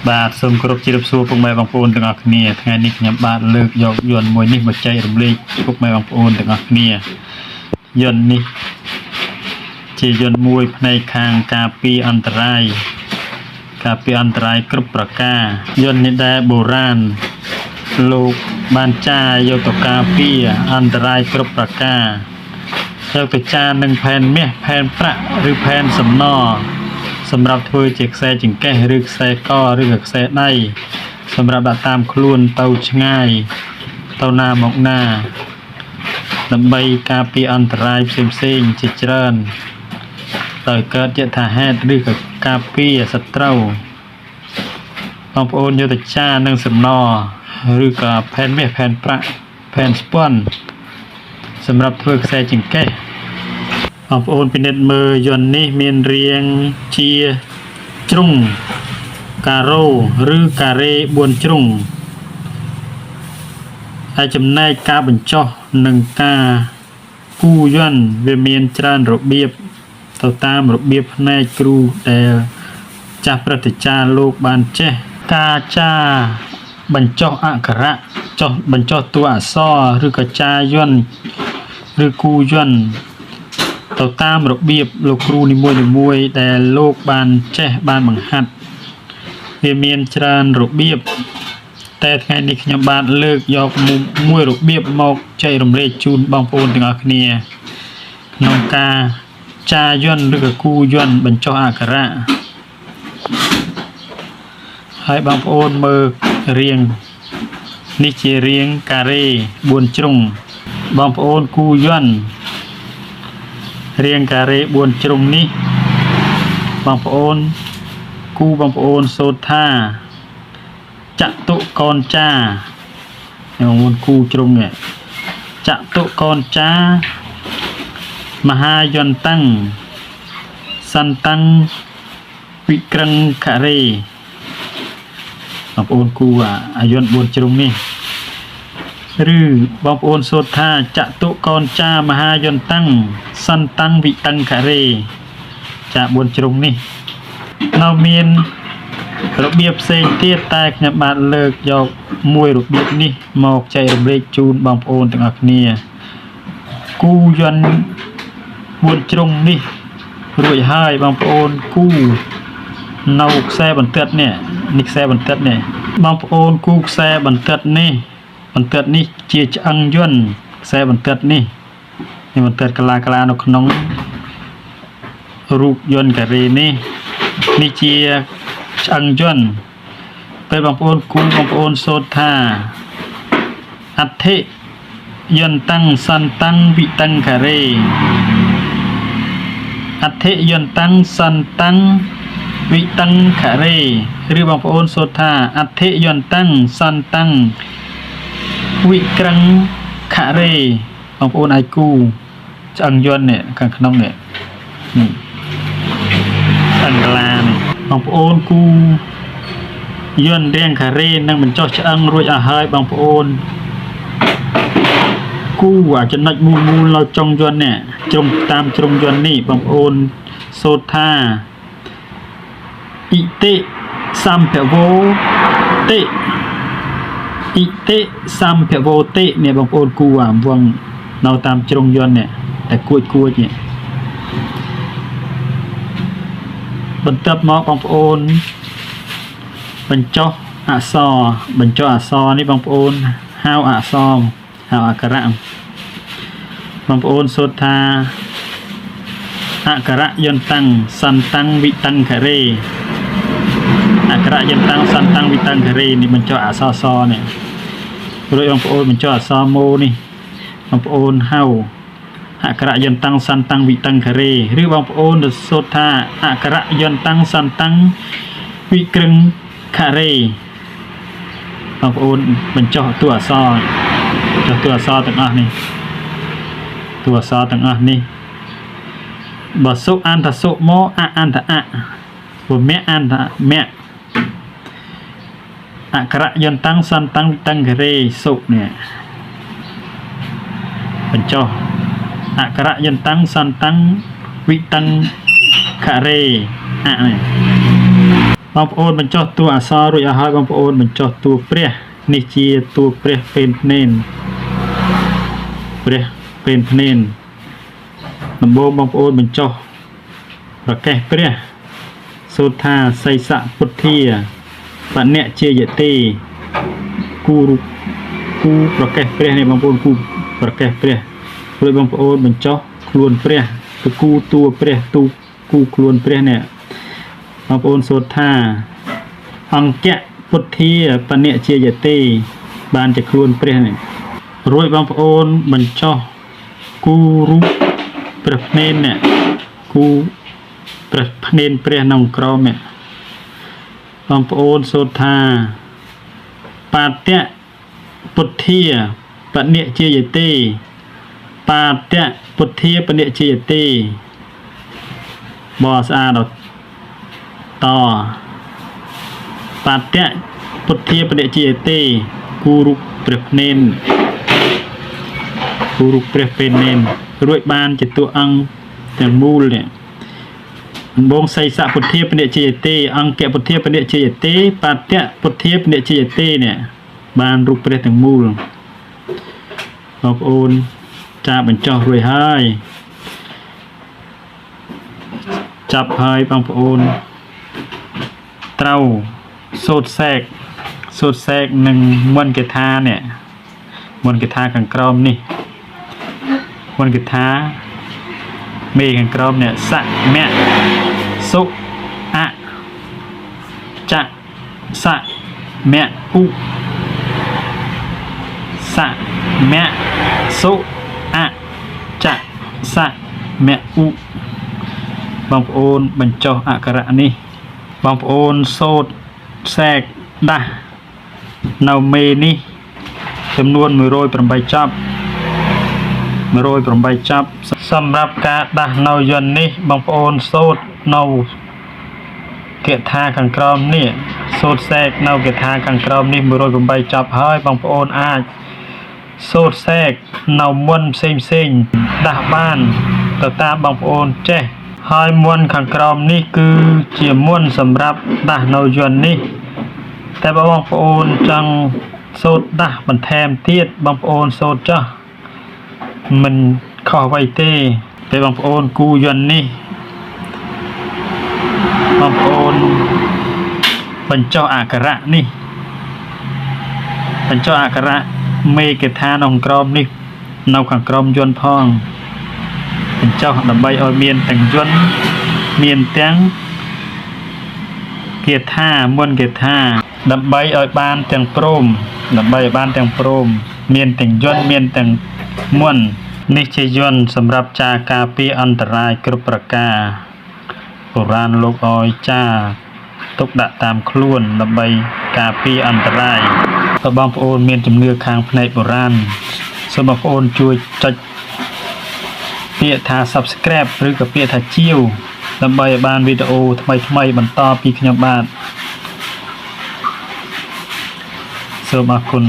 បាទសូមគោរពជម្រាបសួរពុកម៉ែបងប្អូនទាំងអស់គ្នាថ្ងៃនេះខ្ញុំបាទលើកយកយន្តមួយនេះមកចែករំលែកពុកម៉ែបងប្អូនទាំងអស់គ្នាយន្តនេះជាយន្តមួយផ្នែកខាងការពារអន្តរាយគ្រប់ប្រការយន្តនេះដែលបុរាណលោកបានចារយកទៅការពារអន្តរាយគ្រប់ប្រការយកទៅចារនឹងផែនមាសផែនប្រាក់ឬផែនសំណសម្រាប់ធ្វើជាខ្សែចង្កេះឬខ្សែកឬក៏ខ្សែដៃសម្រាប់ដាក់តាមខ្លួនទៅឆ្ងាយទៅណាមកណាដើម្បីការពារអន្តរាយផ្សេងៗជាច្រើនដោយកើតយថាហេតុឬក៏ការពារសត្រូវបងប្អូនយកទៅចារនឹងសំណឬក៏ផែនមាសផែនប្រាក់ផែនស្ពាន់សម្រាប់ធ្វើខ្សែចង្កេះបងប្អូនពិនិត្យមើលយន្តនេះមានរាងជាជ្រុងការ៉ូឬការ៉េ4ជ្រុងហើយចំណែកការបញ្ចុះនិងការគូយន្តវាមានច្រើនរបៀបទៅតាមរបៀបផ្នែកគ្រូដែលចាស់ព្រឹទ្ធាចារ្យលោកបានចេះការចារបញ្ចុះអក្ខរៈបញ្ចុះតួអក្សរឬក៏ចារយន្តឬគូយន្តទៅតាមរបៀបលោកគ្រូនីមួយៗដែលលោកបានចេះបានបង្ហាត់វាមានច្រើនរបៀបតែថ្ងៃនេះខ្ញុំបានលើកយកមួយរបៀបមកចែករំលែកជូនបងប្អូនទាំងអស់គ្នាក្នុងការចារយន្តឬក៏គូយន្តបញ្ចុះអក្ខរៈហើយបងប្អូនមើលរាងនេះជារាងការ៉េ4ជ្រុងបងប្អូនគូយន្តរាងការ៉េ4ជ្រុងនេះបងប្អូនសូត្រថាចតុកោណចាបងប្អូនគូជ្រុងនេះចតុកោណចាមហាយន្តੰសន្តੰវិក្រឹងខរេបងប្អូនគូអាយន្ត4ជ្រុងនេះឬបងប្អូនសូត្រថាចតុកោណចាមហាយន្តੰសន្តੰវិតੰខរេចា4ជ្រុងនេះនៅមានរបៀបផ្សេងទៀតតែខ្ញុំបាទលើកយកមួយរបៀបនេះមកចែករំលែកជូនបងប្អូនទាំងអស់គ្នាគូយន្ត4ជ្រុងនេះរួចហើយបងប្អូនគូនៅខ្សែបន្ទាត់នេះខ្សែបន្ទាត់នេះបងប្អូនគូខ្សែបន្ទាត់នេះជាឆ្អឹងយន្តខ្សែបន្ទាត់នេះបន្ទាត់កលានៅក្នុងរូបយន្តការ៉េនេះជាឆ្អឹងយន្តពេលបងប្អូនគូបងប្អូនសូត្រថាអដ្ឋិយន្តੰសន្តੰវិតੰខរេអដ្ឋិយន្តੰសន្តੰវិតੰខរេឬបងប្អូនសូត្រថាអដ្ឋិយន្តੰសន្តੰវិក្រឹងខរេបងប្អូនអាចគូឆ្អឹងយន្តនេះខាងក្នុងនេះឆ្អឹងកលានេះបងប្អូនគូយន្តរាងការ៉េនឹងបញ្ចុះឆ្អឹងរួចអស់ហើយបងប្អូនគូចំណុចមូលនៅចុងយន្តនេះជ្រុងតាមជ្រុងយន្តនេះបងប្អូនសូត្រថាអ៊ីតិសម្ភវោតិអ៊ីតិសម្ភវោតិនេះបងប្អូនគូវងនៅតាមជ្រុងយន្តនេះតែគួចនេះបន្ទាប់មកបងប្អូនបញ្ចុះអក្សរនេះបងប្អូនហៅអក្សរហៅអក្ខរៈបងប្អូនសូត្រថាអក្ខរយន្តੰសន្តੰវិតੰខរេអក្ខរយន្តੰសន្តੰវិតੰខរេនេះបញ្ចុះអក្សរសនេះរួចបងប្អូនបញ្ចុះអក្សរមោនេះបងប្អូនហៅអក្ខរយន្តੰសន្តੰវិតੰខរេឬបងប្អូនសូត្រថាអក្ខរយន្តੰសន្តੰវិក្រឹងខរេបងប្អូនបញ្ចុះតួអក្សរទាំងអស់នេះបើសុអន្តសុមកអន្តអពមៈអន្តមៈអក្ខរយន្តੰសន្តੰវិតੰខរេសុនេះបញ្ចុះអក្ខរយន្តੰសន្តੰវិតੰខរេនេះ បងប្អូនបញ្ចុះតួអក្សររួចអស់ហើយបងប្អូនបញ្ចុះតួព្រះនេះជាតួព្រះពេលភ្នែនព្រះពេលភ្នែនដំបូងបងប្អូនបញ្ចុះប្រកេះព្រះសូត្រថាសីសៈពុទ្ធាបណៈជាយតិគូប្រកេះព្រះនេះបងប្អូនគូប្រកេះព្រះរួចបងប្អូនបញ្ចុះខ្លួនព្រះទៅគូតួព្រះទូគូខ្លួនព្រះនេះបងប្អូនសូត្រថាអង្គៈពុទ្ធាបណៈជាយតិបានជាខ្លួនព្រះនេះរួចបងប្អូនបញ្ចុះគូរូបព្រះភ្នែននេះគូព្រះភ្នែនព្រះក្នុងក្រមនេះបងប្អូនសូត្រថាបាតៈពុទ្ធាបណៈជាយតិបាតៈពុទ្ធាបណៈជាយតិបស្អាតតបាតៈពុទ្ធាបណៈជាយតិគូរូបព្រះភ្នែនគូរូបព្រះពេលភ្នែនរួចបានជាតួអង្គទាំងមូលនេះដំបងសីសៈពុទ្ធាបណៈជាយតិអង្គៈពុទ្ធាបណៈជាយតិបាតៈពុទ្ធាបណៈជាយតិនេះបានរូបព្រះទាំងមូលបងប្អូនចាបញ្ចុះរួចហើយចាប់ហើយបងប្អូនត្រូវសូត្រសែកនឹងមន្តកថានេះមន្តកថាខាងក្រោមនេះមន្តកថាមេខាងក្រោមនេះសមៈសុអចៈសមៈឧសមៈសុអចៈសមៈឧបងប្អូនបញ្ចុះអក្ខរៈនេះបងប្អូនសូត្រសែកដាស់នៅមេនេះចំនួន108ចប់108ចប់សម្រាប់ការដាស់នៅយន្តនេះបងប្អូនសូត្រនៅកថាខាងក្រោមនេះសូត្រសែកនៅកថាខាងក្រោមនេះ108ចប់ហើយបងប្អូនអាចសូត្រសែកនៅមន្តផ្សេងដាស់បានទៅតាមបងប្អូនចេះហើយមន្តខាងក្រោមនេះគឺជាមន្តសម្រាប់ដាស់នៅយន្តនេះតែបងប្អូនចង់សូត្រដាស់បន្ថែមទៀតបងប្អូនសូត្រចោះមិនខុសអ្វីទេពេលបងប្អូនគូយន្តនេះបងប្អូនបញ្ចុះអក្ខរៈនេះបញ្ចុះអក្ខរៈមេកថាក្នុងក្រោមនេះនៅខាងក្រោមយន្តផងបញ្ចុះដើម្បីឲ្យមានទាំងយន្តមានទាំងគាថាមន្តគាថាដើម្បីឲ្យបានទាំងព្រមមានទាំងយន្តមានទាំងមន្តនេះជាយន្តសម្រាប់ចាការពារអន្តរាយគ្រប់ប្រការបុរាណលោកឲ្យចាទុកដាក់តាមខ្លួនដើម្បីការពារអន្តរាយបើបងប្អូនមានជំនឿខាងផ្នែកបុរាណសូមបងប្អូនជួយចុចពាក្យថា Subscribe ឬក៏ពាក្យថាជាវដើម្បីឲ្យបានវីដេអូថ្មីបន្តពីខ្ញុំបាទសូមអរគុណ